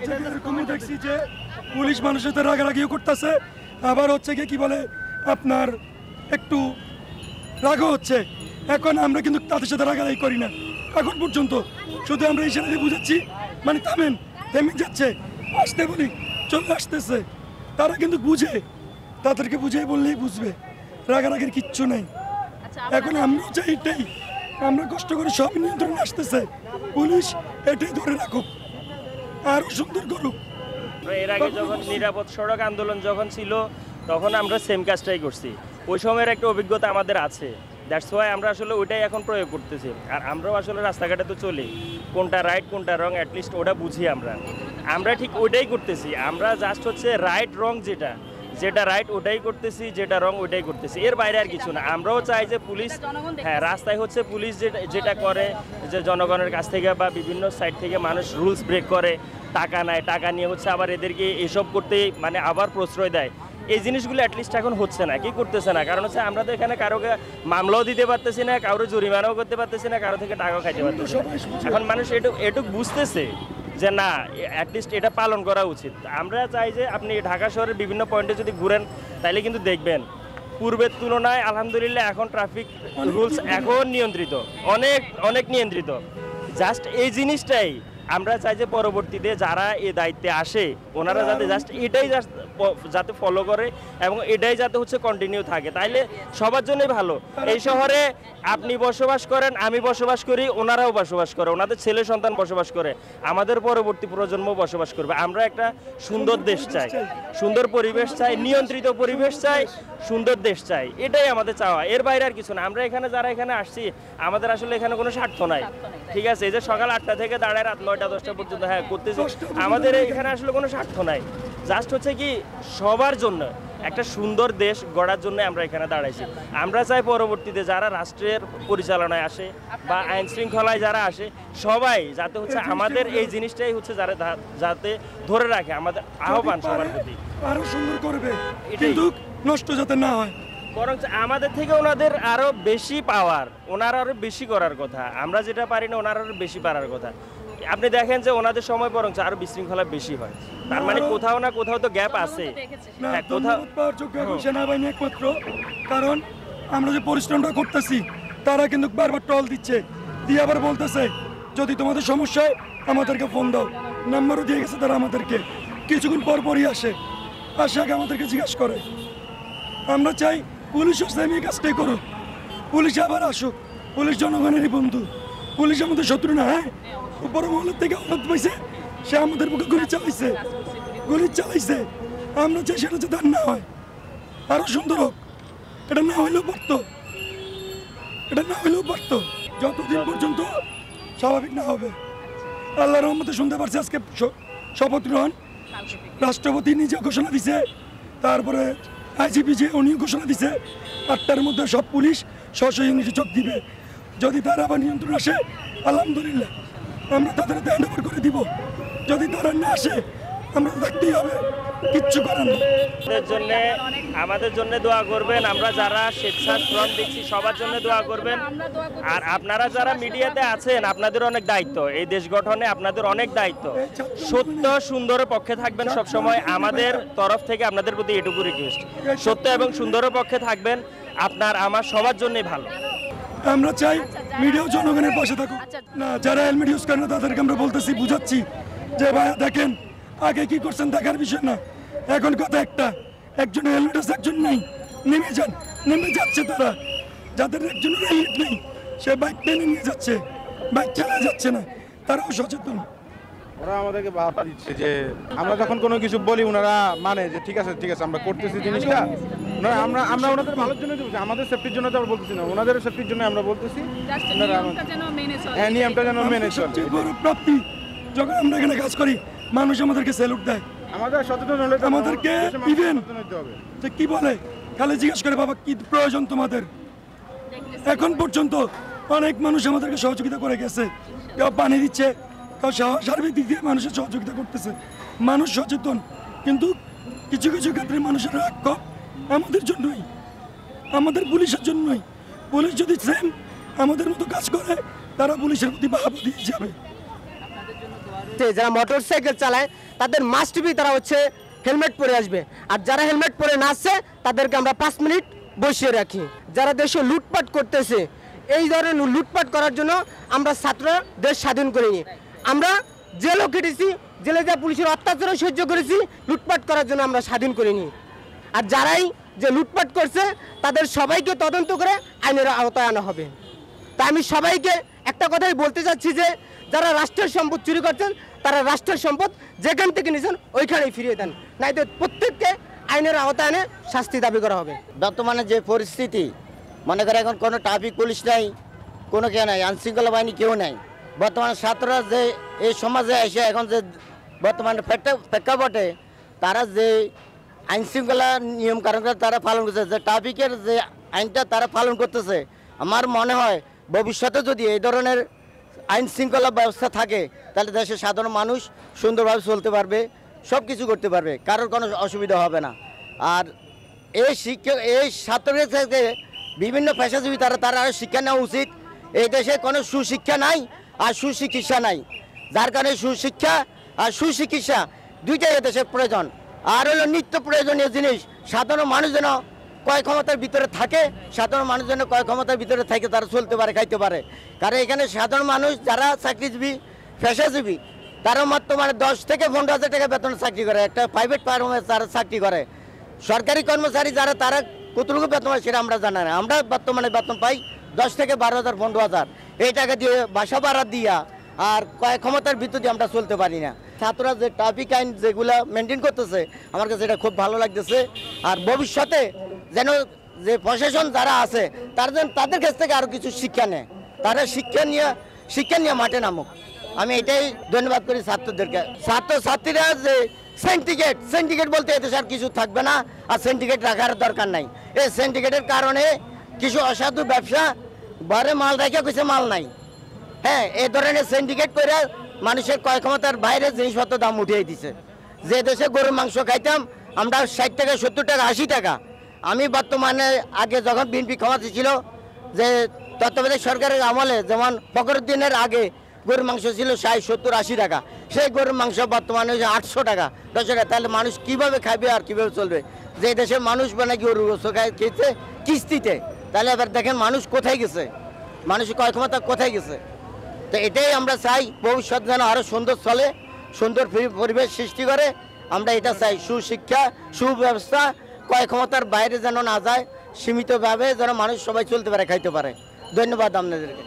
জায়গায় এরকমও দেখছি যে পুলিশ মানুষের সাথে রাগারাগিও করতেছে, আবার হচ্ছে কি বলে আপনার একটু রাগও হচ্ছে। এখন আমরা কিন্তু তাদের সাথে রাগারাগি করি না এখন পর্যন্ত, শুধু আমরা ইশারা দিয়ে বুঝাচ্ছি মানে থামেন, থেমে যাচ্ছে, আসতে বলি চলে আসতেছে। তারা কিন্তু বুঝে, তাদেরকে বুঝিয়ে বললেই বুঝবে, রাগারাগির কিচ্ছু নেই। এখন আমরা চাই এটাই, আমরা কষ্ট করে সব নিয়ন্ত্রণে আসতেছে, পুলিশ এটাই ধরে রাখুক, আরো সুন্দর করুক। এর আগে যখন নিরাপদ সড়ক আন্দোলন যখন ছিল তখন আমরা সেম কাজটাই করছি, ওই সময়ের একটা অভিজ্ঞতা আমাদের আছে। দ্যাটস ওয়াই আমরা আসলে ওইটাই এখন প্রয়োগ করতেছি। আর আমরাও আসলে রাস্তাঘাটে তো চলি, কোনটা রাইট কোনটা রং অ্যাটলিস্ট ওটা বুঝি আমরা ঠিক ওইটাই করতেছি। আমরা জাস্ট হচ্ছে রাইট রং যেটা রাইট ওটাই করতেছি, যেটা রং ওইটাই করতেছি, এর বাইরে আর কিছু না। আমরাও চাই যে পুলিশ, হ্যাঁ রাস্তায় হচ্ছে পুলিশ যেটা করে যে জনগণের কাছ থেকে বা বিভিন্ন সাইড থেকে মানুষ রুলস ব্রেক করে, টাকা নেয়, টাকা নিয়ে হচ্ছে আবার এদেরকে এসব করতে মানে আবার প্রশ্রয় দেয়, এই জিনিসগুলো অ্যাটলিস্ট এখন হচ্ছে না, কি করতেছে না। কারণ হচ্ছে আমরা তো এখানে কারোকে মামলাও দিতে পারতেছি না, কারো জরিমানাও করতে পারতেছি না, কারো থেকে টাকাও খাইতে পারতেছি না। এখন মানুষ এটুক বুঝতেছে যে না অ্যাটলিস্ট এটা পালন করা উচিত। আমরা চাই যে আপনি ঢাকা শহরের বিভিন্ন পয়েন্টে যদি ঘুরেন তাইলে কিন্তু দেখবেন পূর্বের তুলনায় আলহামদুলিল্লাহ এখন ট্রাফিক রুলস এখন নিয়ন্ত্রিত, অনেক নিয়ন্ত্রিত। জাস্ট এই জিনিসটাই আমরা চাই যে পরবর্তীতে যারা এই দায়িত্বে আসে ওনারা যাতে জাস্ট এটাই যাতে ফলো করে এবং এটাই যাতে হচ্ছে কন্টিনিউ থাকে, তাইলে সবার জন্যই ভালো। এই শহরে আপনি বসবাস করেন, আমি বসবাস করি, ওনারাও বসবাস করে, ওনাদের ছেলে সন্তান বসবাস করে, আমাদের পরবর্তী প্রজন্ম বসবাস করবে। আমরা একটা সুন্দর দেশ চাই, সুন্দর পরিবেশ চাই, নিয়ন্ত্রিত পরিবেশ চাই, সুন্দর দেশ চাই, এটাই আমাদের চাওয়া, এর বাইরে আর কিছু না। আমরা এখানে যারা এখানে আসছি আমাদের আসলে এখানে কোনো স্বার্থ নাই, ঠিক আছে? এই যে সকাল 8টা থেকে দাঁড়ায় রাত 9টা-10টা পর্যন্ত হ্যাঁ করতেছি, আমাদের এখানে আসলে কোনো স্বার্থ নাই। জাস্ট হচ্ছে কি সবার জন্য একটা সুন্দর দেশ গড়ার জন্য আমরা এখানে দাঁড়াইছি। আমরা চাই পরবর্তীতে যারা রাষ্ট্রের পরিচালনায় আসে বা আইন শৃঙ্খলায় যারা আসে সবাই যাতে হচ্ছে আমাদের এই জিনিসটাই হচ্ছে যাতে ধরে রাখে, আমাদের আহ্বান সবার প্রতি আরো সুন্দর করবে, কিন্তু নষ্ট যাতে না হয়। বরং আমাদের থেকে ওনাদের আরো বেশি পাওয়ার, ওনারা আরো বেশি করার কথা, আমরা যেটা পারি না ওনারা আরো বেশি পারার কথা। আপনি দেখেন যে ওনাদের সময় বরং আরো বিশৃঙ্খলা বেশি হয়, তার মানে কোথাও না কোথাও তো গ্যাপ আছে। সেনাবাহিনী একমাত্র, কারণ আমরা যে পরিশ্রমটা করতেছি তারা কিন্তু বারবার টল দিচ্ছে, দিয়ে আবার বলতেছে যদি তোমাদের সমস্যা হয় আমাদেরকে ফোন দাও, নাম্বারও দিয়ে গেছে তারা আমাদেরকে, কিছুক্ষণ পরপরই আসে আগে আমাদেরকে জিজ্ঞাসা করে। আমরা চাই পুলিশও সেম এই কাজটাই করুক, পুলিশ আবার আসুক, পুলিশ জনগণেরই বন্ধু, পুলিশ আমাদের শত্রু না। হ্যাঁ উপর মহলের থেকে অনুরোধ পাইছে, সে আমাদের বুকে গুলি চালাইছে, আমরা চাই সেটা যাতে আর না হয়, আরো সুন্দর হোক। এটা না হইলেও পারতো, যতদিন পর্যন্ত স্বাভাবিক না হবে। আল্লাহর রহমতে শুনতে পারছি আজকে শপথ গ্রহণ রাষ্ট্রপতি নিজে ঘোষণা দিছে, তারপরে আইজিপি যে উনিও ঘোষণা দিছে 8টার মধ্যে সব পুলিশ স্ব ইউনিটে যোগ দিবে। যদি তারা আবার নিয়ন্ত্রণ আসে আলহামদুলিল্লাহ আমরা তাদের হ্যান্ড ওভার করে দিব, যদি তারা না আসে আমরা থাকতেই হবে, কিচ্ছু করার নেই। আমাদের জন্য দোয়া করবেন, আমরা যারা স্বেচ্ছাশ্রম দিচ্ছি সবার জন্য দোয়া করবেন। আর আপনারা যারা মিডিয়াতে আছেন আপনাদের অনেক দায়িত্ব, এই দেশ গঠনে আপনাদের অনেক দায়িত্ব, সত্য সুন্দরের পক্ষে থাকবেন সবসময়। আমাদের তরফ থেকে আপনাদের প্রতি এটুকু রিকোয়েস্ট, সত্য এবং সুন্দরের পক্ষে থাকবেন, আপনার আমার সবার জন্যই ভালো। আমরা চাই মিডিয়াও জনগণের পাশে থাকুক না, যারা হেলমেট ইউজ করে না তাদেরকে আমরা বলতেছি, বুঝাচ্ছি যে ভাই দেখেন আগে কি করছেন দেখার বিষয় না, এখন কথা একটা, একজন হেলমেট আছে একজন নেই, নেমে যাচ্ছে তারা, যাদের একজনের হেলমেট নেই সে বাইক টেনে নিয়ে যাচ্ছে, বাইক চালা যাচ্ছে না, তারাও সচেতন। ওরা আমাদেরকে বাধা দিচ্ছে যে আমরা যখন কোনো কিছু বলি ওনারা মানে যে ঠিক আছে আমরা করতেছি জিনিসটা, আমরা ওনাদের ভালোর জন্য বলছি, আমাদের সেফটির জন্য তো আমরা বলতেছি না, ওনাদের সেফটির জন্য আমরা বলতেছি নিয়মটা যেন মেনে চলে। সবচেয়ে বড় প্রাপ্তি যখন আমরা এখানে কাজ করি মানুষ আমাদেরকে স্যালুট দেয়, আমাদের সচেতন হলে আমাদেরকে ইভেন যে কি বলে খালি জিজ্ঞেস করে বাবা কি প্রয়োজন তোমাদের। এখন পর্যন্ত অনেক মানুষ আমাদেরকে সহযোগিতা করে গেছে, কেউ পানি দিচ্ছে, কেউ সার্বিক দিক দিয়ে মানুষের সহযোগিতা করতেছে, মানুষ সচেতন। কিন্তু কিছু কিছু ক্ষেত্রে মানুষের রাগ আমাদের জন্যই, আমাদের পুলিশের জন্যই। পুলিশ যদি সেম আমাদের মতো কাজ করে তারা পুলিশের প্রতি বাহাবা দিয়ে যাবে। ক্ষেত্রে যারা মোটরসাইকেল চালায় তাদের মাস্ট বি তারা হচ্ছে হেলমেট পরে আসবে, আর যারা হেলমেট পরে না আসছে তাদেরকে আমরা 5 মিনিট বসিয়ে রাখি। যারা দেশে লুটপাট করতেছে, এই ধরনের লুটপাট করার জন্য আমরা ছাত্ররা দেশ স্বাধীন করিনি। আমরা জেলও কেটেছি, জেলে যা পুলিশের অত্যাচারও সহ্য করেছি, লুটপাট করার জন্য আমরা স্বাধীন করিনি। আর যারাই যে লুটপাট করছে তাদের সবাইকে তদন্ত করে আইনের আওতায় আনা হবে। তাই আমি সবাইকে একটা কথাই বলতে চাচ্ছি যে যারা রাষ্ট্রের সম্পদ চুরি করছেন তারা রাষ্ট্রের সম্পদ যেখান থেকে নিয়েছেন ওইখানেই ফিরিয়ে দেন, নাইতো প্রত্যেককে আইনের আওতায় এনে শাস্তি দাবি করা হবে। বর্তমানে যে পরিস্থিতি, মনে করে এখন কোনো ট্রাফিক পুলিশ নাই, কোনো কেউ নাই, আইনশৃঙ্খলা বাহিনী কেউ নাই। বর্তমানে ছাত্ররা যে এই সমাজে এসে এখন যে বর্তমানে প্রেক্ষাপটে তারা যে আইনশৃঙ্খলা নিয়ম কানুনগুলো তারা পালন করতেছে, যে ট্রাফিকের যে আইনটা তারা পালন করতেছে, আমার মনে হয় ভবিষ্যতে যদি এই ধরনের আইন শৃঙ্খলা ব্যবস্থা থাকে তাহলে দেশের সাধারণ মানুষ সুন্দরভাবে চলতে পারবে, সব কিছু করতে পারবে, কারোর কোনো অসুবিধা হবে না। আর এই ছাত্রদের থেকে বিভিন্ন পেশাজীবী তারা আরও শিক্ষা নেওয়া উচিত। এই দেশে কোনো সুশিক্ষা নাই আর সুচিকিৎসা নাই, যার কারণে সুশিক্ষা আর সুচিকিৎসা দুইটাই দেশের প্রয়োজন। আর হলো নিত্য প্রয়োজনীয় জিনিস, সাধারণ মানুষ যেন ক্রয় ক্ষমতার ভিতরে থাকে, সাধারণ মানুষ যেন ক্রয় ক্ষমতার ভিতরে থাকে, তারা চলতে পারে, খাইতে পারে। কারণ এখানে সাধারণ মানুষ যারা চাকরিজীবী পেশাজীবী তারা বর্তমানে 10 থেকে 15,000 টাকা বেতন চাকরি করে, একটা প্রাইভেট ফার্মে তারা চাকরি করে। সরকারি কর্মচারী যারা তারা কতটুকু বেতন হয় সেটা আমরা জানি না। আমরা বর্তমানে বেতন পাই 10 থেকে 12,000 15,000, এই টাকা দিয়ে বাসা ভাড়া দিয়া আর ক্রয় ক্ষমতার ভিতর দিয়ে আমরা চলতে পারি না। ছাত্ররা যে ট্রাফিক আইন যেগুলা মেনটেন করতেছে আমার কাছে এটা খুব ভালো লাগতেছে। আর ভবিষ্যতে যেন যে প্রশাসন যারা আছে তারা যেন তাদের কাছ থেকে আরও কিছু শিক্ষা নেয়, তারা শিক্ষা নিয়ে মাঠে নামুক। আমি এটাই ধন্যবাদ করি ছাত্রদেরকে। ছাত্রছাত্রীরা যে সিন্ডিকেট বলতে এদেশে আর কিছু থাকবে না, আর সিন্ডিকেট রাখার দরকার নাই। এই সিন্ডিকেটের কারণে কিছু অসাধু ব্যবসা ঘরে মাল রেখে কিছু মাল নাই। হ্যাঁ, এই ধরনের সিন্ডিকেট করে মানুষের ক্রয় ক্ষমতার বাইরে জিনিসপত্র দাম উঠিয়ে দিছে। যে দেশে গরুর মাংস খাইতাম আমরা 60 টাকা 70 টাকা 80 টাকা, আমি বর্তমানে আগে যখন বিএনপি ক্ষমতা ছিল যে তত্ত্বাবধায়ক সরকারের আমলে যেমন ফখরুদ্দিনের আগে গরুর মাংস ছিল 60 70 80 টাকা, সেই গরুর মাংস বর্তমানে হচ্ছে 800 টাকা 10 টাকা। তাহলে মানুষ কিভাবে খাবে আর কিভাবে চলবে? যে দেশের মানুষ মানে গরুর গোশত খেয়েছে কিস্তিতে, তাহলে এবার দেখেন মানুষ কোথায় গেছে, মানুষের ক্রয় ক্ষমতা কোথায় গেছে। তো এটাই আমরা চাই ভবিষ্যৎ যেন আরও সুন্দর চলে, সুন্দর পরিবেশ সৃষ্টি করে। আমরা এটা চাই, সুশিক্ষা সুব্যবস্থা, ক্রয় ক্ষমতার বাইরে যেন না যায়, সীমিতভাবে যেন মানুষ সবাই চলতে পারে, খাইতে পারে। ধন্যবাদ আপনাদেরকে।